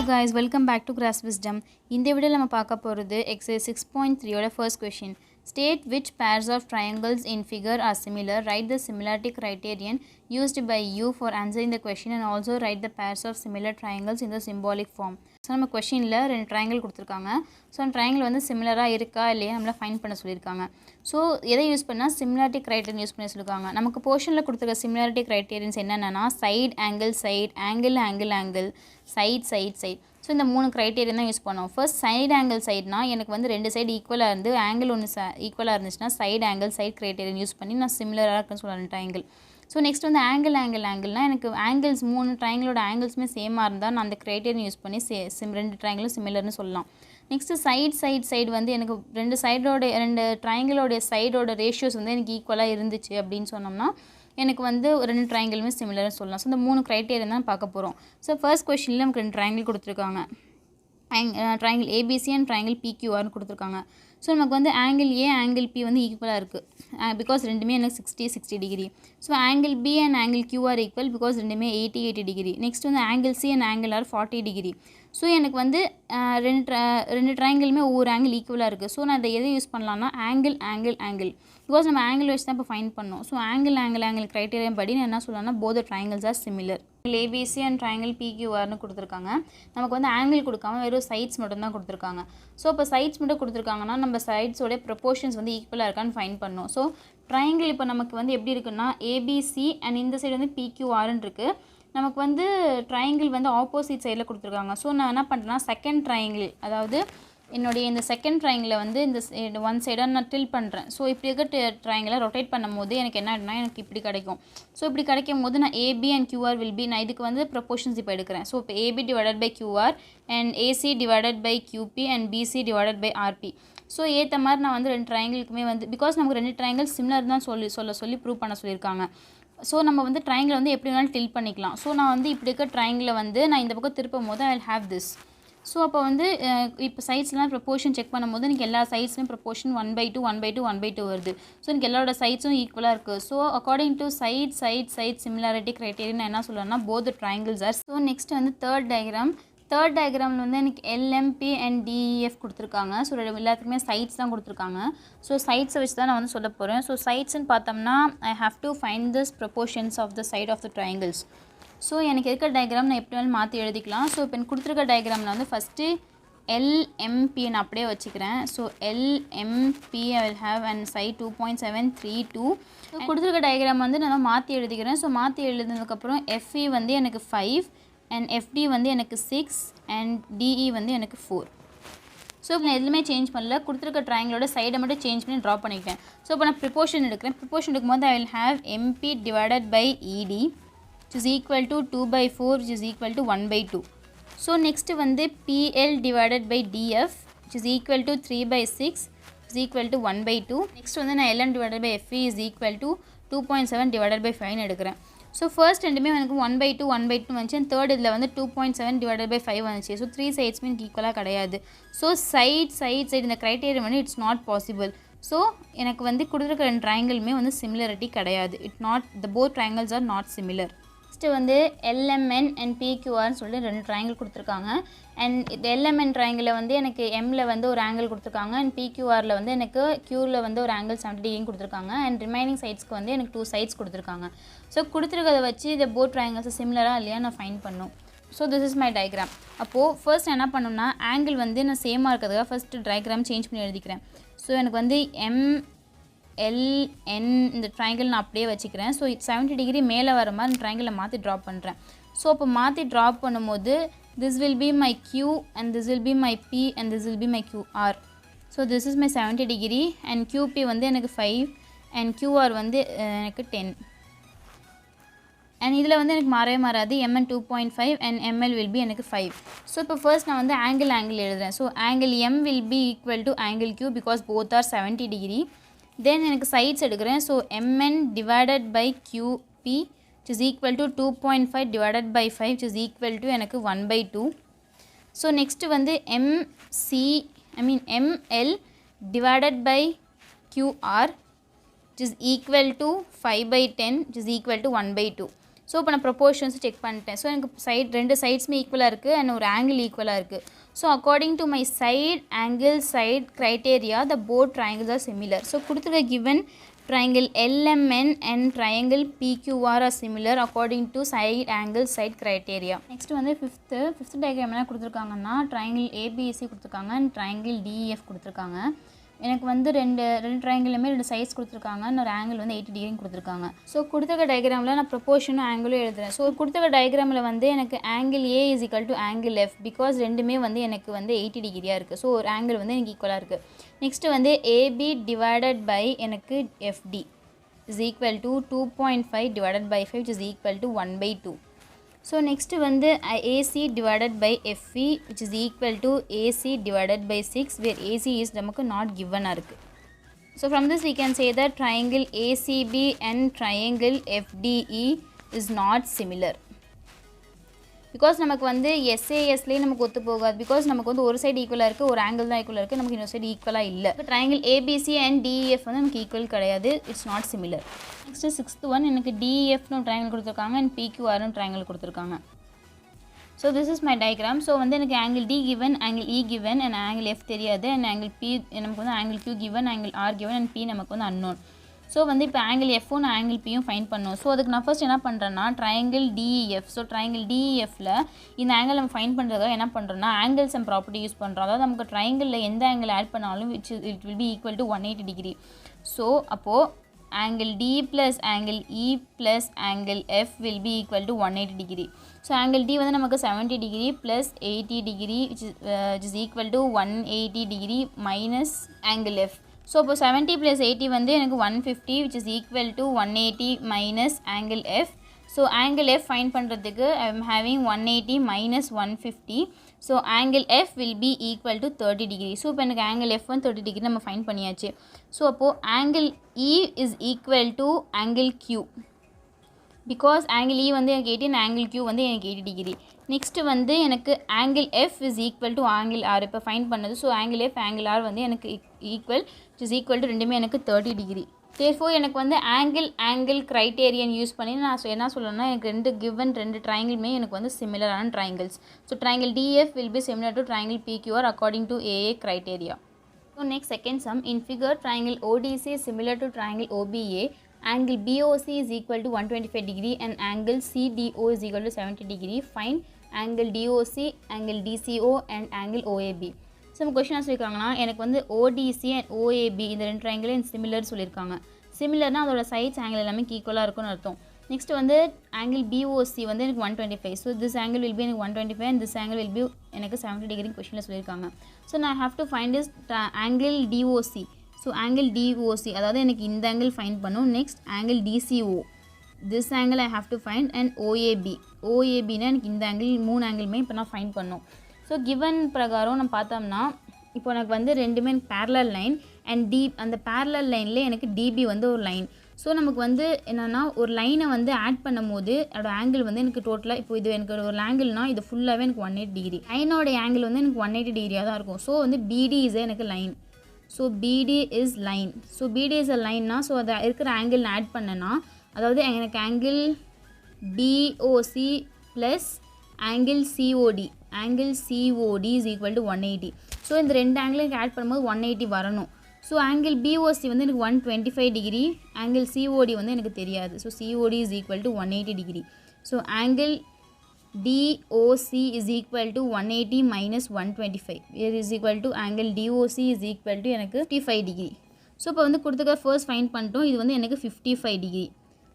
guys, welcome back to Grass Wisdom. இந்த வீடியோல நம்ம பார்க்க போறது exercise 6.3 ஓட first question. State which pairs of triangles in figure are similar. Write the similarity criterion used by you for answering the question and also write the pairs of similar triangles in the symbolic form. So நம்ம கொஷினில் ரெண்டு triangle கொடுத்துருக்காங்க. So அந்த triangle வந்து சிமிலராக இருக்கா இல்லையா நம்மளை find பண்ண சொல்லியிருக்காங்க. ஸோ எதை யூஸ் பண்ணால் சிமிலாரிட்டி க்ரைட்டீரியன் யூஸ் பண்ணி சொல்லியிருக்காங்க. நமக்கு போர்ஷனில் கொடுத்துருக்க சிமிலாரிட்டி க்ரைட்டீரியன்ஸ் என்னென்னா side angle angle angle angle side side side. So இந்த மூணு க்ரைட்டீரியன் தான் யூஸ் பண்ணோம். ஃபர்ஸ்ட் சைடு ஆங்கிள் சைட்னா எனக்கு வந்து ரெண்டு சைடு ஈக்குவலாக இருந்து ஆங்கிள் ஒன்று ஈக்குவலாக இருந்துச்சுன்னா side angle side criterion use பண்ணி நான் சிமிலராக இருக்குன்னு சொல்லலாம் ட்ரையாங்கிள். ஸோ நெக்ஸ்ட் வந்து ஆங்கிள்னால் எனக்கு ஆங்கிள்ஸ் மூணு ட்ரையாங்கிளோட ஆங்கிள்ஸுமே சேமாக இருந்தால் நான் அந்த க்ரைட்டீரியன் யூஸ் பண்ணி ரெண்டு ட்ரையாங்கிளும் சிமிலர்னு சொல்லலாம். நெக்ஸ்ட்டு சைடு வந்து எனக்கு ரெண்டு ட்ரையாங்கிளோடைய சைடோட ரேஷியோஸ் வந்து எனக்கு ஈக்குவலாக இருந்துச்சு அப்படின்னு சொன்னோம்னா எனக்கு வந்து ரெண்டு ட்ரையாங்கிளுமே சிமிலர்னு சொல்லலாம். ஸோ இந்த மூணு க்ரைட்டீரியன் தான் பார்க்க போகிறோம். ஸோ ஃபர்ஸ்ட் கொஸ்டினில் நமக்கு ரெண்டு ட்ரையாங்கிள் கொடுத்துருக்காங்க. ட்ரையாங்கிள் ஏபிசி அண்ட் ட்ரையாங்கிள் பிக்யூஆர்னு கொடுத்துருக்காங்க. ஸோ நமக்கு வந்து ஆங்கிள் ஏ ஆங்கிள் பி வந்து ஈக்குவலாக இருக்குது பிகாஸ் ரெண்டுமே எனக்கு 60 degree. So angle B and angle QR equal because ரெண்டுமே 80 டிகிரி. நெக்ஸ்ட் வந்து angle C and angle R 40 degree. So எனக்கு வந்து ரெண்டு ட்ரையாங்கிளுமே ஒவ்வொரு ஆங்கிள் ஈக்குவலாக இருக்குது. ஸோ நான் இதை எதை யூஸ் பண்ணலாம்னா ஆங்கிள் பிகாஸ் நம்ம ஆங்கிள் வச்சு தான் இப்போ ஃபைண்ட் பண்ணோம். ஸோ ஆங்கிள் க்ரைட்டீரியா படி நான் என்ன சொல்லலாம்னா both triangles are similar. ABC and triangle பிக்யூஆர்னு கொடுத்துருக்காங்க. நமக்கு வந்து ஆங்கிள் கொடுக்காம வெறும் சைட்ஸ் மட்டும் தான் கொடுத்துருக்காங்க. ஸோ இப்போ சைட்ஸ் மட்டும் கொடுத்துருக்காங்கன்னா நம்ம சைட்ஸோடைய ப்ரொப்போர்ஷன்ஸ் வந்து ஈக்குவலாக இருக்கான்னு ஃபைண்ட் பண்ணோம். ஸோ ட்ரையாங்கிள் இப்போ நமக்கு வந்து எப்படி இருக்குன்னா ஏபிசி அண்ட் இந்த சைடு வந்து பிக்யூஆர்னு இருக்குது. நமக்கு வந்து ட்ரையாங்கிள் வந்து ஆப்போசிட் சைடில் கொடுத்துருக்காங்க. ஸோ நான் என்ன பண்ணுறேன்னா செகண்ட் ட்ரையாங்கிள் அதாவது என்னுடைய இந்த செகண்ட் ட்ரையாங்கிளை வந்து இந்த ஒன் சைடாக நான் டில் பண்ணுறேன். ஸோ இப்படி இருக்க ட்ரையாங்கிளை ரொட்டேட் பண்ணும் போது எனக்கு என்ன ஆகிடும்னா எனக்கு இப்படி கிடைக்கும். ஸோ இப்படி கிடைக்கும் போது நான் AB and QR will be நான் இதுக்கு வந்து ப்ரொப்போர்ஷன்ஸ் இப்போ எடுக்கிறேன். ஸோ இப்போ AB divided by QR and AC divided by QB and BC divided by RP. So ஏற்ற மாதிரி நான் வந்து ரெண்டு ட்ரையாங்கிளுக்குமே வந்து பிகாஸ் நமக்கு ரெண்டு ட்ரையாங்கிள் சிமிலர் தான் சொல்லி ப்ரூவ் பண்ண சொல்லியிருக்காங்க. ஸோ நம்ம வந்து ட்ரையாங்கிளை வந்து எப்படி வேணாலும் டில் பண்ணிக்கலாம். ஸோ நான் வந்து இப்படி இருக்க ட்ரையாங்கிளை வந்து நான் இந்த பக்கம் திருப்பும் போது ஐ வில் ஹேவ் திஸ். ஸோ அப்போ வந்து இப்போ சைட்ஸ்லாம் ப்ரொப்போர்ஷன் செக் பண்ணும்போது எனக்கு எல்லா சைட்ஸ்லையும் ப்ரொப்போர்ஷன் 1/2 வருது. ஸோ எனக்கு எல்லாரோட சைட்ஸும் ஈக்குவலாக இருக்குது. So according to side similarity criterion நான் என்ன சொல்லலாம்னா both triangles are. So next வந்து தேர்ட் டயக்ராமில் வந்து எனக்கு எல்எம்பி அண்ட் டிஇஎஃப் கொடுத்துருக்காங்க. ஸோ எல்லாத்துக்குமே சைட்ஸ் தான் கொடுத்துருக்காங்க. ஸோ சைட்ஸை வச்சு தான் நான் வந்து சொல்ல போகிறேன். ஸோ சைட்ஸ்ன்னு பார்த்தோம்னா I have to find this proportions of the side of the triangles. So எனக்கு இருக்க டயக்ராம் நான் எப்படி வேணாலும் மாற்றி எழுதிக்கலாம். ஸோ இப்போ எனக்கு கொடுத்துருக்க டயக்ராமில் வந்து ஃபஸ்ட்டு எல்எம்பி நான் அப்படியே வச்சுக்கிறேன். So LMP I will have and side 2.732. கொடுத்துருக்க டயக்ராம் வந்து நான் மாற்றி எழுதிக்கிறேன். ஸோ மாற்றி எழுதுனதுக்கப்புறம் எஃப்இ வந்து எனக்கு 5 அண்ட் எஃப்டி வந்து எனக்கு 6 அண்ட் டிஇ வந்து எனக்கு 4. ஸோ இப்போ நான் எதுவுமே சேஞ்ச் பண்ணல. கொடுத்துருக்க ட்ரையாங்கிளோட சைடை மட்டும் சேஞ்ச் பண்ணி ட்ரா பண்ணிக்கிட்டேன். ஸோ இப்போ நான் ப்ரிப்போர்ஷன் எடுக்கும்போது I will have MP divided by ED which is equal to 2/4 which is equal to 1/2. So next வந்து PL divided by DF which is equal to 3/6 is equal to 1/2. Next வந்து நான் LM divided by FE is equal to 2.7 divided by 5 எடுக்கிறேன். So first ரெண்டுமே எனக்கு 1/2 வந்துச்சு. And third இதில் வந்து 2.7 divided by 5 வந்துச்சு. ஸோ 3 சைட்ஸ்மே எனக்கு ஈக்குவலாக கிடையாது. ஸோ சைட் இந்த க்ரைட்டீரியா வந்து இட்ஸ் நாட் பாசிபிள். ஸோ எனக்கு வந்து கொடுத்துருக்க ரெண்டு ட்ரையாங்கிளுமே வந்து சிமிலரிட்டி கிடையாது. Both triangles R not similar. Next வந்து எல்எம்என் அண்ட் பிக்யூஆர்னு சொல்லிட்டு ரெண்டு ட்ரையாங்கிள் கொடுத்துருக்காங்க. அண்ட் இது எல்எம்என் ட்ரையாங்கிளில் வந்து எனக்கு எம்மில் வந்து ஒரு ஆங்கிள் கொடுத்துருக்காங்க அண்ட் பிக்யூஆரில் வந்து எனக்கு க்யூவில் வந்து ஒரு ஆங்கிள் 70 டிகிரி கொடுத்துருக்காங்க. அண்ட் ரிமைனிங் சைட்ஸ்க்கு வந்து எனக்கு 2 சைட்ஸ் கொடுத்துருக்காங்க. ஸோ கொடுத்துருக்கதை வச்சு இந்த போத் ட்ரையாங்கிள்ஸ் சிமிலராக இல்லையா நான் ஃபைண்ட் பண்ணும். So this is my diagram. அப்போது ஃபர்ஸ்ட் என்ன பண்ணணும்னா ஆங்கிள் வந்து நான் சேமாக இருக்கிறதுக்காக ஃபஸ்ட்டு டயக்ராம் சேஞ்ச் பண்ணி எழுதிக்கிறேன். ஸோ எனக்கு வந்து எல்என் இந்த ட்ரையாங்கிள் நான் அப்படியே வச்சுக்கிறேன். ஸோ 70 டிகிரி மேலே வர மாதிரி ட்ரையாங்கிளை மாற்றி ட்ராப் பண்ணுறேன். ஸோ அப்போ மாற்றி ட்ராப் பண்ணும்போது this will be my Q and this will be my P and this will be my QR. So this is my 70 degree and QP வந்து எனக்கு 5 அண்ட் QR வந்து எனக்கு 10. அண்ட் இதில் வந்து எனக்கு மாறாது. MN 2.5 and ML will be எனக்கு 5. So இப்போ ஃபர்ஸ்ட் நான் வந்து ஆங்கிள் எழுதுறேன். So angle M will be equal to angle Q because both are 70 degree. Then எனக்கு சைட்ஸ் எடுக்கிறேன். So MN divided by QP which is equal to 2.5 divided by 5 which is equal to எனக்கு 1/2. So next வந்து ML divided by QR which is equal to 5/10 which is equal to 1/2. So இப்போ நான் proportions check பண்ணிட்டேன். So எனக்கு ரெண்டு சைட்ஸுமே ஈக்குவலாக இருக்குது and ஒரு ஆங்கிள் ஈக்குவலாக இருக்குது. So according to my side criteria the both triangles are similar. So கொடுத்துருக்க given triangle LMN and triangle PQR are similar according to side criteria. Next வந்து fifth diagram என்ன கொடுத்துருக்காங்கன்னா triangle ABC கொடுத்துருக்காங்க and triangle DEF கொடுத்துருக்காங்க. எனக்கு வந்து ரெண்டு ட்ரையாங்கிளுமே ரெண்டு சைஸ் கொடுத்துருக்காங்க, இன்னொரு ஆங்கிள் வந்து 80 டிகிரி கொடுத்துருக்காங்க. ஸோ கொடுத்துருக்க டயக்ராமில் நான் ப்ரொபோர்ஷனும் ஆங்கிளும் எழுதுறேன். ஸோ கொடுத்துருக்க டயக்ராமில் வந்து எனக்கு angle A is equal to angle F because ரெண்டுமே வந்து எனக்கு வந்து 80 டிகிரியாக இருக்குது. ஸோ ஒரு ஆங்கிள் வந்து எனக்கு ஈக்குவலாக இருக்குது. நெக்ஸ்ட்டு வந்து AB டிவைடட் பை எனக்கு FD is equal to 2.5 divided by 5 which is equal to 1/2. So next வந்து AC divided by FE which is equal to AC divided by 6 where AC is நமக்கு not given இருக்கு. So from this we can say that triangle ACB and triangle FDE is not similar. Because நமக்கு வந்து எஸ்ஏஎஸ்லேயே நமக்கு ஒத்து போகாது. Because நமக்கு வந்து ஒரு சைடு ஈக்குவலாக இருக்குது, ஒரு ஆங்கிள் தான் ஈக்குவலாக இருக்குது, நமக்கு இன்னொரு சைடு ஈக்குவலாக இல்லை. ட்ரையாங்கிள் ஏபிசி அண்ட் டிஇஎஃப் வந்து நமக்கு ஈக்குவல் கிடையாது, it's not similar. Next 6th one எனக்கு டிஇஎஃப்னு ட்ரையாங்கிள் கொடுத்துருக்காங்க அண்ட் பிக்யூஆர்னு ட்ரையாங்கிள் கொடுத்துருக்காங்க. So this is my diagram. So வந்து எனக்கு angle D given, angle E given and angle F தெரியாது அண்ட் ஆங்கிள் பி நமக்கு வந்து angle Q given, angle R given and P நமக்கு வந்து அன்னோன். ஸோ வந்து இப்போ ஆங்கிள் எஃப்பும் ஆங்கிள் பியும் ஃபைன் பண்ணணும். ஸோ அதுக்கு நான் ஃபர்ஸ்ட் என்ன பண்ணுறேன்னா ட்ரையாங்கிள் டிஇஎஃப். ஸோ ட்ரையாங்கிள் டிஇஎஃப்பில் இந்த ஆங்கிள் நம்ம ஃபைன் பண்ணுறதுக்காக என்ன பண்ணுறோன்னா ஆங்கிள்ஸ் அண்ட் ப்ராப்பர்ட்டி யூஸ் பண்ணுறோம். அதாவது நமக்கு ட்ரையாங்கிளில் எந்த ஆங்கிள் ஆட் பண்ணாலும் it will be equal to 180 degree. So அப்போது angle D plus angle E plus angle F will be equal to 180 degree. So angle D வந்து நமக்கு 70 degree plus 80 degree which is equal to 180 degree minus angle F. So இப்போ 70 plus 80 வந்து எனக்கு 150 which is equal to 180 minus angle F. So angle F find பண்ணுறதுக்கு I am having 180 minus 150. So angle F will be equal to 30 degree. So இப்போ எனக்கு angle F 30 degree நம்ம find பண்ணியாச்சு. So அப்போது angle E is equal to angle Q. Because angle E வந்து எனக்கு 80 and angle Q வந்து எனக்கு 80 degree. Next வந்து எனக்கு angle F is equal to angle R. இப்போ find பண்ணது. So angle F angle R வந்து எனக்கு equal, which is equal to ரெண்டுமே எனக்கு 30 degree. Therefore எனக்கு வந்து ஆங்கிள் க்ரைட்டேரியன் யூஸ் பண்ணி நான் என்ன சொல்லணும்னா எனக்கு ரெண்டு ட்ரையாங்கிள்மே எனக்கு வந்து சிமிலரான triangles. So triangle DF will be similar to triangle PQR according to AA criteria. So next second sum. In figure triangle ODC is similar to triangle OBA. Angle BOC is equal to 125 degree and angle CDO is equal to 70 degree. Find angle DOC, angle DCO and angle OAB. So நம்ம question என்ன சொல்லியிருக்காங்கன்னா எனக்கு வந்து Odissi and OAP இந்த ரெண்டு ட்ரையாங்கிளும் similar சொல்லியிருக்காங்க. சிமிலர்னால் அதோட sides angle எல்லாமே ஈக்குவலாக இருக்கும்னு அர்த்தம். நெக்ஸ்ட் வந்து ஆங்கிள் பிஓசி வந்து எனக்கு 125. So this angle will be எனக்கு 125 and this angle will be எனக்கு 70 டிகிரி கொஷினில் சொல்லியிருக்காங்க. ஸோ நான் have to find this angle DOC. So angle DOC அதாவது எனக்கு இந்த ஆங்கிள் ஃபைண்ட் பண்ணும். Next angle DCO, this angle I have to find and OAB. ஓஏபின்னா எனக்கு இந்த ஆங்கிள் மூணு ஆங்கிளுமே இப்போ நான் ஃபைண்ட் பண்ணும். ஸோ கிவன் பிரகாரம் நம்ம பார்த்தோம்னா இப்போ எனக்கு வந்து ரெண்டுமே பேரலல் லைன் அண்ட் அந்த பேரலல் லைனில் எனக்கு டிபி வந்து ஒரு லைன். ஸோ நமக்கு வந்து என்னென்னா ஒரு லைனை வந்து ஆட் பண்ணும் போது அதோட ஆங்கிள் வந்து எனக்கு டோட்டலாக இப்போ இது எனக்கு ஒரு ஆங்கிள்னால் இது ஃபுல்லாகவே எனக்கு 180 டிகிரி. லைனோட ஆங்கிள் வந்து எனக்கு 180 டிகிரியாக தான் இருக்கும். ஸோ வந்து பிடி இஸ் எனக்கு லைன். ஸோ பிடி இஸ் லைன். ஸோ பிடி இஸ் அ லைன்னா ஸோ அதை இருக்கிற ஆங்கிள் ஆட் பண்ணேன்னா அதாவது எனக்கு angle POC plus angle COD, angle COD is equal to 180. So இந்த ரெண்டு ஆங்கிளுக்கு ஆட் பண்ணும்போது 180 வரணும். ஸோ ஆங்கிள் பிஓசி வந்து எனக்கு 125 டிகிரி, ஆங்கிள் சிஓடி வந்து எனக்கு தெரியாது. So COD is equal to 180 degree. So angle DOC is equal to 180 minus 125 is equal to angle DOC is equal to எனக்கு 55 டிகிரி. ஸோ இப்போ வந்து கொடுத்துக்க ஃபர்ஸ்ட் ஃபைண்ட் பண்ணிட்டோம். இது வந்து எனக்கு 55 டிகிரி.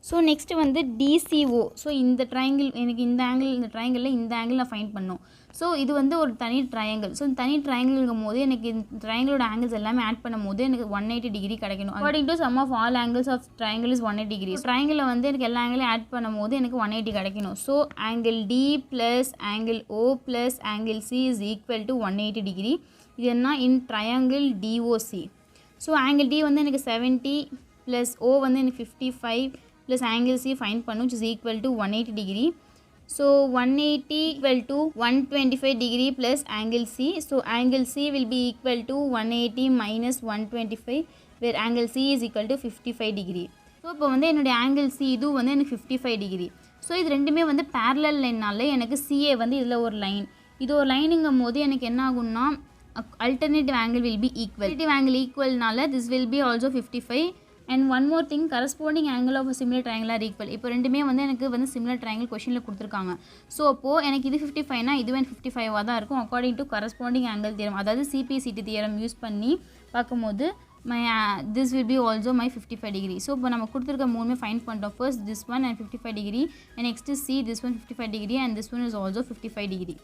ஸோ நெக்ஸ்ட்டு வந்து டிசிஓ. ஸோ இந்த ட்ரையாங்கிள் எனக்கு இந்த ஆங்கிள் இந்த ட்ரையாங்கிளில் இந்த ஆங்கிள் நான் ஃபைண்ட் பண்ணோம். ஸோ இது வந்து ஒரு தனி ட்ரையாங்கிள். ஸோ தனி ட்ரையாங்கிள் இருக்கும் போது எனக்கு இந்த ட்ரையாங்கிளோட ஆங்கிள்ஸ் எல்லாமே ஆட் பண்ணும் போது எனக்கு 180 டிகிரி கிடைக்கணும். According to sum of all angles of triangle is 180 degree. ட்ரையாங்கிளில் வந்து எனக்கு எல்லா ஆங்கிளையும் ஆட் பண்ணும் போது எனக்கு 180 கிடைக்கணும். So angle D plus angle O plus angle C is equal to 180 degree. இது என்ன in triangle DOC. So angle D வந்து எனக்கு 70 ப்ளஸ் ஓ வந்து எனக்கு 55 plus angle C find பண்ணு which is equal to 180 degree. So 180 equal to 125 degree plus angle C. So angle C will be equal to 180 minus 125 where angle C is equal to 55 degree. So இப்போ வந்து என்னுடைய angle C இது வந்து எனக்கு 55 degree. So இது ரெண்டுமே வந்து parallel லைன்னால எனக்கு சிஏ வந்து இதில் ஒரு லைன், இது ஒரு லைனுங்கும் போது எனக்கு என்ன ஆகும்னா alternative angle will be equal. Alternative angle equalனால this will be also 55 and one more thing corresponding angle of a similar triangle are equal. இப்போ ரெண்டுமே வந்து எனக்கு வந்து similar triangle கொஷினில் கொடுத்துருக்காங்க. ஸோ அப்போது எனக்கு இது 55னா இதுவே 55ஆக தான் இருக்கும் according to corresponding angle theorem. அதாவது CPCT theorem யூஸ் பண்ணி பார்க்கும்போது this will be also my 55 degree. So இப்போ நம்ம கொடுத்துருக்க மூணுமே ஃபைண்ட் பண்ணிட்டோம். First this one and 55 degree and next is C, this one 55 degree and this one is also 55 degree.